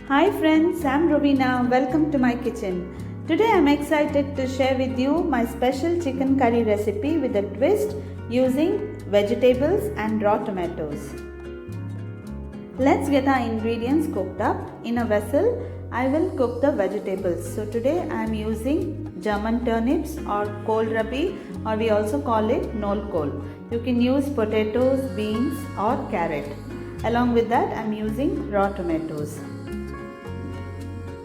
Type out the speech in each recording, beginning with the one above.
Hi friends, I'm Rovina. Welcome to my kitchen. Today I'm excited to share with you my special chicken curry recipe with a twist using vegetables and raw tomatoes. Let's get our ingredients cooked up. In a vessel, I will cook the vegetables. So today I'm using German turnips or Kohlrabi, or we also call it nulkhol. You can use potatoes, beans or carrot. Along with that I'm using raw tomatoes.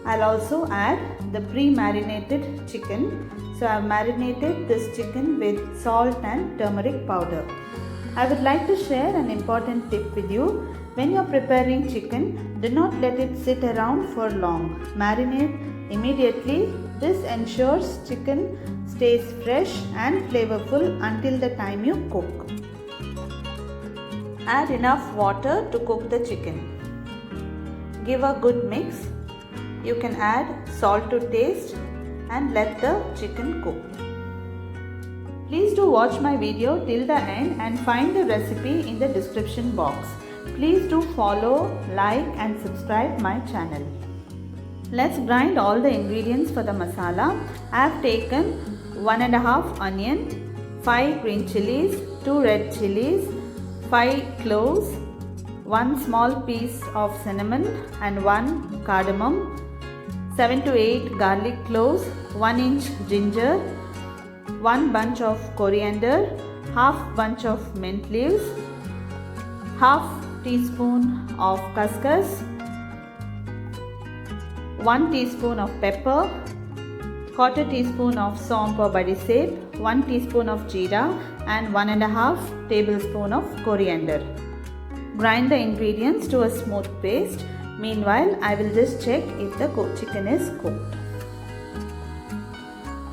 I'll also add the pre-marinated chicken. So I've marinated this chicken with salt and turmeric powder. I would like to share an important tip with you. When you're preparing chicken, do not let it sit around for long. Marinate immediately. This ensures chicken stays fresh and flavorful until the time you cook. Add enough water to cook the chicken. Give a good mix. You can add salt to taste and let the chicken cook. Please do watch my video till the end and find the recipe in the description box. Please do follow, like and subscribe my channel. Let's grind all the ingredients for the masala. I have taken 1.5 onion, 5 green chilies, 2 red chilies, 5 cloves, 1 small piece of cinnamon and 1 cardamom, 7 to 8 garlic cloves, 1 inch ginger, 1 bunch of coriander, half bunch of mint leaves, half teaspoon of khaskhas, 1 teaspoon of pepper, quarter teaspoon of saunf or badi sep, 1 teaspoon of jeera and 1.5 tablespoon of coriander. Grind the ingredients to a smooth paste. Meanwhile, I will just check if the chicken is cooked.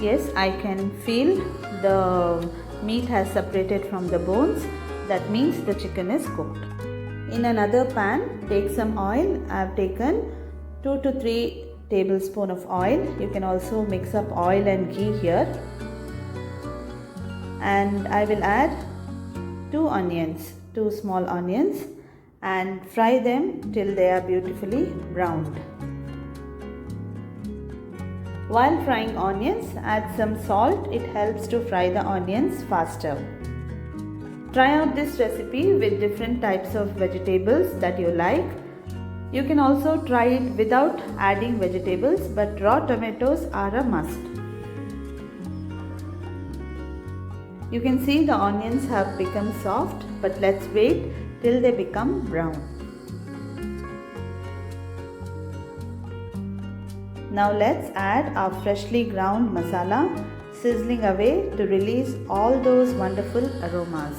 Yes, I can feel the meat has separated from the bones. That means the chicken is cooked. In another pan, take some oil. I have taken 2 to 3 tablespoons of oil. You can also mix up oil and ghee here. And I will add 2 small onions, and fry them till they are beautifully browned. While frying onions, add some salt. It helps to fry the onions faster. Try out this recipe with different types of vegetables that you like. You can also try it without adding vegetables, but raw tomatoes are a must. You can see the onions have become soft, but let's wait till they become brown. Now let's add our freshly ground masala, sizzling away to release all those wonderful aromas.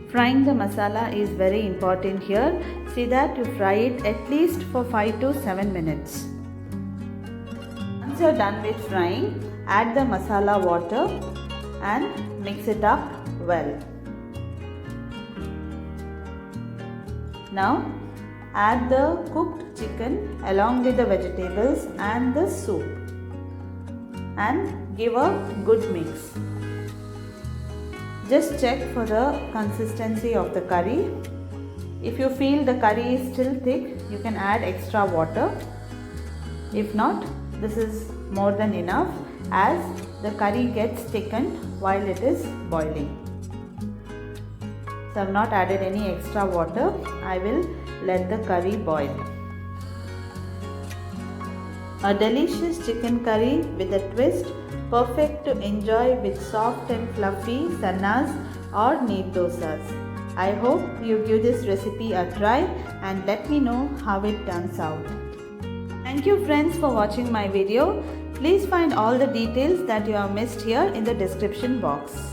Frying the masala is very important here. See that you fry it at least for 5 to 7 minutes. Once you are done with frying, add the masala water and mix it up well. Now add the cooked chicken along with the vegetables and the soup and give a good mix. Just check for the consistency of the curry. If you feel the curry is still thick, you can add extra water. If not, this is more than enough, as the curry gets thickened while it is boiling. So I have not added any extra water. I will let the curry boil. A delicious chicken curry with a twist, perfect to enjoy with soft and fluffy sannas or neem dosas. I hope you give this recipe a try and let me know how it turns out. Thank you friends for watching my video. Please find all the details that you have missed here in the description box.